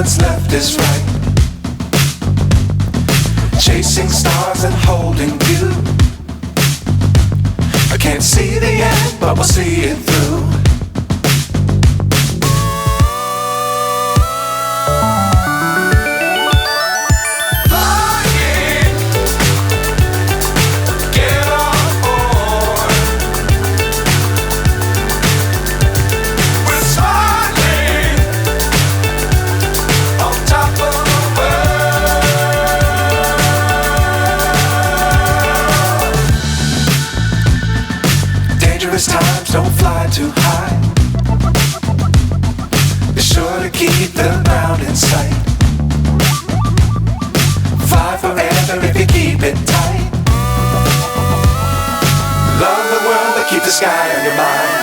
what's left is right. Chasing stars and holding you. I can't see the end, but we'll see it through. Times don't fly too high. Be sure to keep the ground in sight. Fly forever if you keep it tight. Love the world, but keep the sky on your mind.